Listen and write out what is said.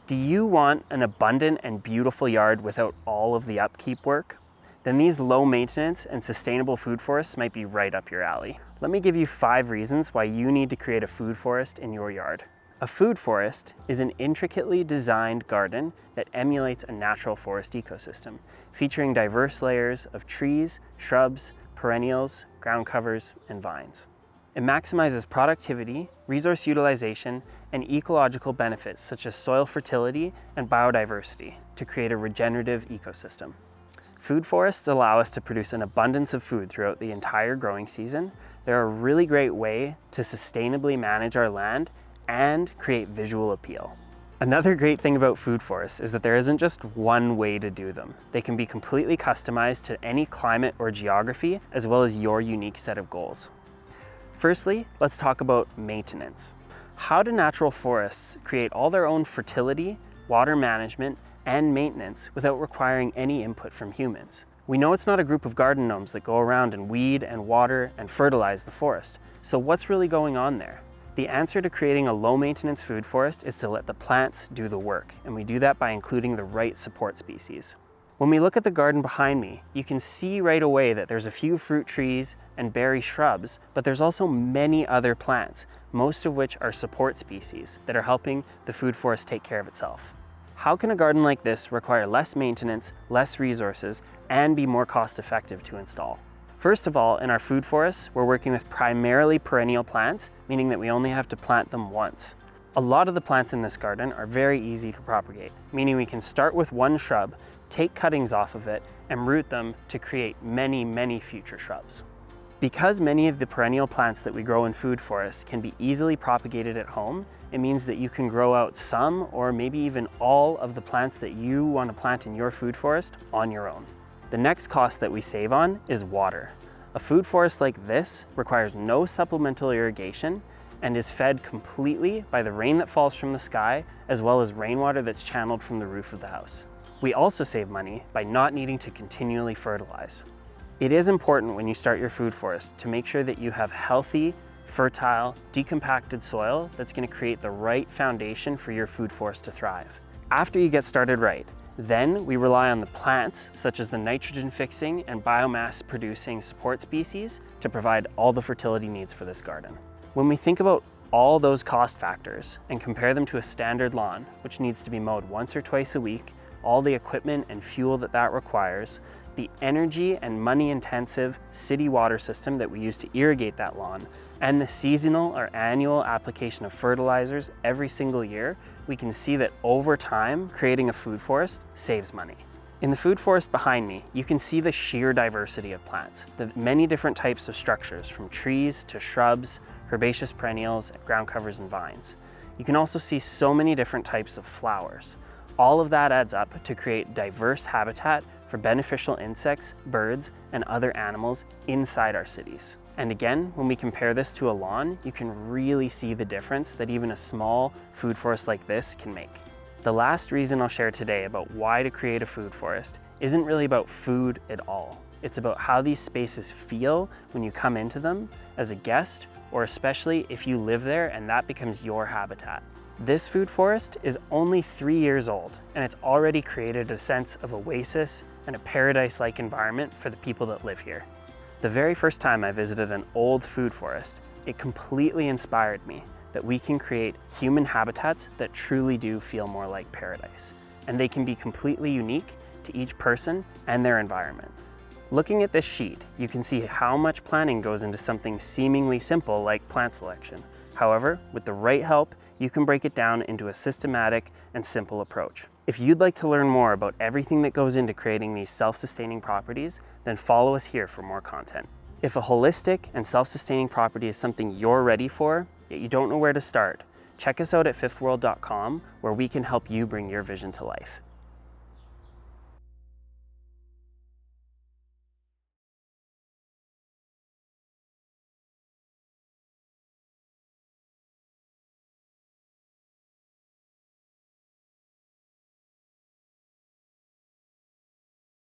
Do you want an abundant and beautiful yard without all of the upkeep work? Then these low maintenance and sustainable food forests might be right up your alley. Let me give you 5 reasons why you need to create a food forest in your yard. A food forest is an intricately designed garden that emulates a natural forest ecosystem, featuring diverse layers of trees, shrubs, perennials, ground covers, and vines. It maximizes productivity, resource utilization, and ecological benefits such as soil fertility and biodiversity to create a regenerative ecosystem. Food forests allow us to produce an abundance of food throughout the entire growing season. They're a really great way to sustainably manage our land and create visual appeal. Another great thing about food forests is that there isn't just one way to do them. They can be completely customized to any climate or geography, as well as your unique set of goals. Firstly, let's talk about maintenance. How do natural forests create all their own fertility, water management, and maintenance without requiring any input from humans? We know it's not a group of garden gnomes that go around and weed and water and fertilize the forest. So what's really going on there? The answer to creating a low maintenance food forest is to let the plants do the work, and we do that by including the right support species. When we look at the garden behind me, you can see right away that there's a few fruit trees and berry shrubs, but there's also many other plants, most of which are support species that are helping the food forest take care of itself. How can a garden like this require less maintenance, less resources, and be more cost effective to install? First of all, in our food forests, we're working with primarily perennial plants, meaning that we only have to plant them once. A lot of the plants in this garden are very easy to propagate, meaning we can start with one shrub, take cuttings off of it, and root them to create many future shrubs. Because many of the perennial plants that we grow in food forests can be easily propagated at home, it means that you can grow out some or maybe even all of the plants that you want to plant in your food forest on your own. The next cost that we save on is water. A food forest like this requires no supplemental irrigation and is fed completely by the rain that falls from the sky, as well as rainwater that's channeled from the roof of the house. We also save money by not needing to continually fertilize. It is important when you start your food forest to make sure that you have healthy, fertile, decompacted soil that's going to create the right foundation for your food forest to thrive. After you get started right, then we rely on the plants, such as the nitrogen fixing and biomass producing support species, to provide all the fertility needs for this garden. When we think about all those cost factors and compare them to a standard lawn, which needs to be mowed once or twice a week, all the equipment and fuel that requires, the energy and money intensive city water system that we use to irrigate that lawn, and the seasonal or annual application of fertilizers every single year, we can see that over time, creating a food forest saves money. In the food forest behind me, you can see the sheer diversity of plants, the many different types of structures, from trees to shrubs, herbaceous perennials, ground covers, and vines. You can also see so many different types of flowers. All of that adds up to create diverse habitat for beneficial insects, birds, and other animals inside our cities. And again, when we compare this to a lawn, you can really see the difference that even a small food forest like this can make. The last reason I'll share today about why to create a food forest isn't really about food at all. It's about how these spaces feel when you come into them as a guest, or especially if you live there and that becomes your habitat. This food forest is only 3 years old, and it's already created a sense of oasis and a paradise-like environment for the people that live here. The very first time I visited an old food forest, it completely inspired me that we can create human habitats that truly do feel more like paradise, and they can be completely unique to each person and their environment. Looking at this sheet, you can see how much planning goes into something seemingly simple like plant selection. However, with the right help, you can break it down into a systematic and simple approach. If you'd like to learn more about everything that goes into creating these self-sustaining properties, then follow us here for more content. If a holistic and self-sustaining property is something you're ready for, yet you don't know where to start, check us out at fifthworld.com, where we can help you bring your vision to life.